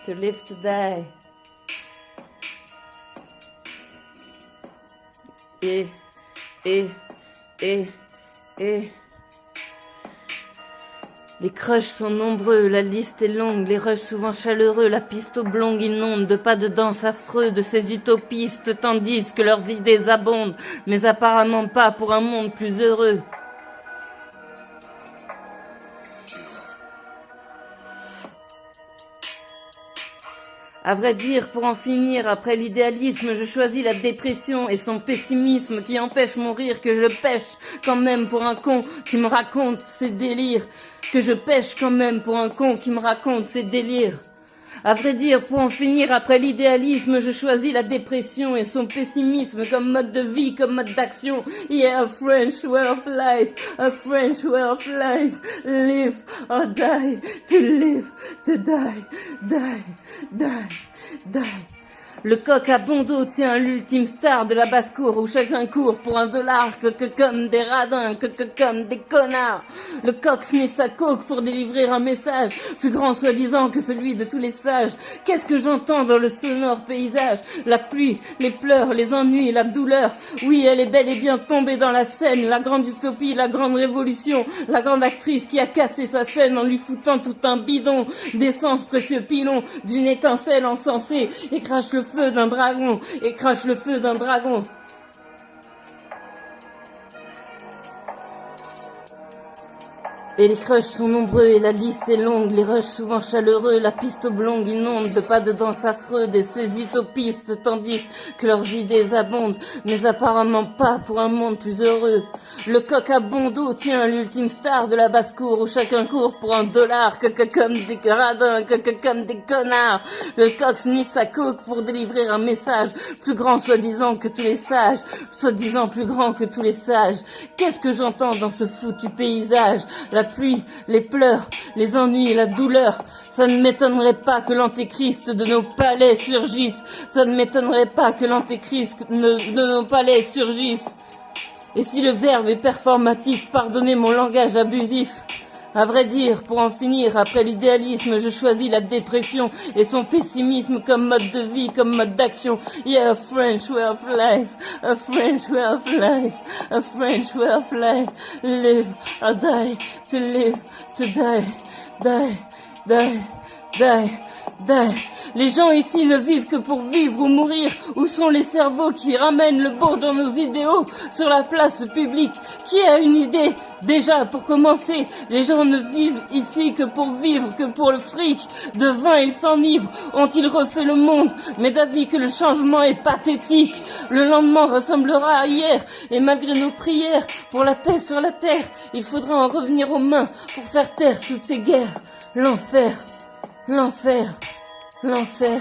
to live, to die. Et, et, les crushs sont nombreux, la liste est longue, les rushs souvent chaleureux, la piste oblongue inonde de pas de danse affreux de ces utopistes, tandis que leurs idées abondent, mais apparemment pas pour un monde plus heureux. À vrai dire, pour en finir, après l'idéalisme, je choisis la dépression et son pessimisme qui empêche mon rire que je pêche quand même pour un con qui me raconte ses délires. Que je pêche quand même pour un con qui me raconte ses délires. À vrai dire, pour en finir, après l'idéalisme, je choisis la dépression et son pessimisme comme mode de vie, comme mode d'action. Yeah, a French way of life, a French way of life. Live or die, to live, to die, die, die, die. Le coq à bon dos tient l'ultime star de la basse-cour où chacun court pour $1 que comme des radins, que comme des connards. Le coq sniffe sa coke pour délivrer un message plus grand soi-disant que celui de tous les sages. Qu'est-ce que j'entends dans le sonore paysage? La pluie, les pleurs, les ennuis, la douleur. Oui, elle est bel et bien tombée dans la scène, la grande utopie, la grande révolution, la grande actrice qui a cassé sa scène en lui foutant tout un bidon d'essence précieux pilon d'une étincelle encensée et crache le feu d'un dragon, et crache le feu d'un dragon. Et les crushs sont nombreux et la liste est longue, les rushs souvent chaleureux, la piste oblongue inonde de pas de danse affreux de ces utopistes, tandis que leurs idées abondent, mais apparemment pas pour un monde plus heureux. Le coq à bon dos tient l'ultime star de la basse-cour où chacun court pour $1 que comme des radins, que comme des connards. Le coq sniffe sa coke pour délivrer un message plus grand soi-disant que tous les sages, soi-disant plus grand que tous les sages. Qu'est-ce que j'entends dans ce foutu paysage? La pluie, les pleurs, les ennuis et la douleur. Ça ne m'étonnerait pas que l'antéchrist de nos palais surgisse. Ça ne m'étonnerait pas que l'antéchrist de nos palais surgisse. Et si le verbe est performatif, pardonnez mon langage abusif. À vrai dire, pour en finir, après l'idéalisme, je choisis la dépression et son pessimisme comme mode de vie, comme mode d'action. Yeah, a French way of life, a French way of life, a French way of life. Live or die, to live, to die, die, die, die, die. Les gens ici ne vivent que pour vivre ou mourir. Où sont les cerveaux qui ramènent le beau dans nos idéaux sur la place publique? Qui a une idée? Déjà, pour commencer, les gens ne vivent ici que pour vivre, que pour le fric. De vin, ils s'enivrent. Ont-ils refait le monde? Mais d'avis que le changement est pathétique. Le lendemain ressemblera à hier. Et malgré nos prières pour la paix sur la terre, il faudra en revenir aux mains pour faire taire toutes ces guerres. L'enfer, l'enfer, l'enfer.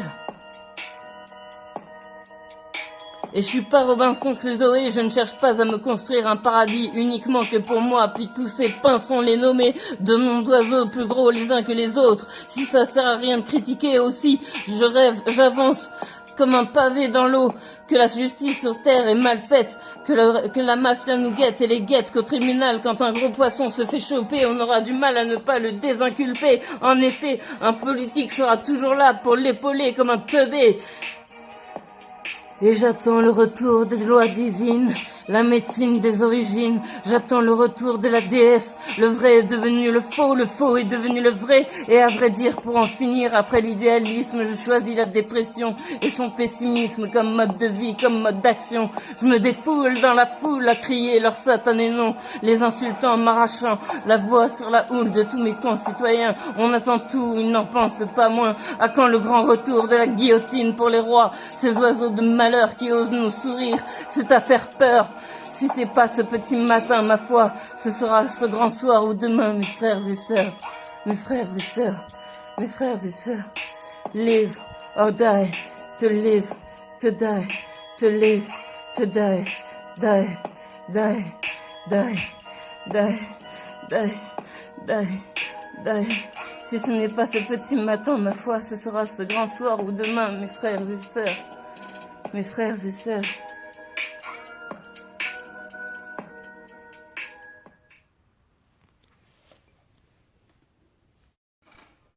Et je suis pas Robinson Crusoe, je ne cherche pas à me construire un paradis uniquement que pour moi, puis tous ces pinsons les nommer de noms d'oiseaux plus gros les uns que les autres. Si ça sert à rien de critiquer aussi, je rêve, j'avance comme un pavé dans l'eau, que la justice sur terre est mal faite, que la mafia nous guette et les guette qu'au tribunal, quand un gros poisson se fait choper, on aura du mal à ne pas le désinculper. En effet, un politique sera toujours là pour l'épauler comme un teubé. Et j'attends le retour des lois divines, la médecine des origines. J'attends le retour de la déesse. Le vrai est devenu le faux est devenu le vrai. Et à vrai dire, pour en finir, après l'idéalisme, je choisis la dépression et son pessimisme comme mode de vie, comme mode d'action. Je me défoule dans la foule à crier leurs satanés noms, les insultant, m'arrachant la voix sur la houle de tous mes concitoyens. On attend tout, ils n'en pensent pas moins. À quand le grand retour de la guillotine pour les rois, ces oiseaux de malheur qui osent nous sourire? C'est à faire peur. Si c'est pas ce petit matin, ma foi, ce sera ce grand soir ou demain, mes frères et sœurs, mes frères et sœurs, mes frères et sœurs. Live or die, to live, to die, to live, to die, die, die, die, die, die, die, die. Si ce n'est pas ce petit matin, ma foi, ce sera ce grand soir ou demain, mes frères et sœurs, mes frères et sœurs.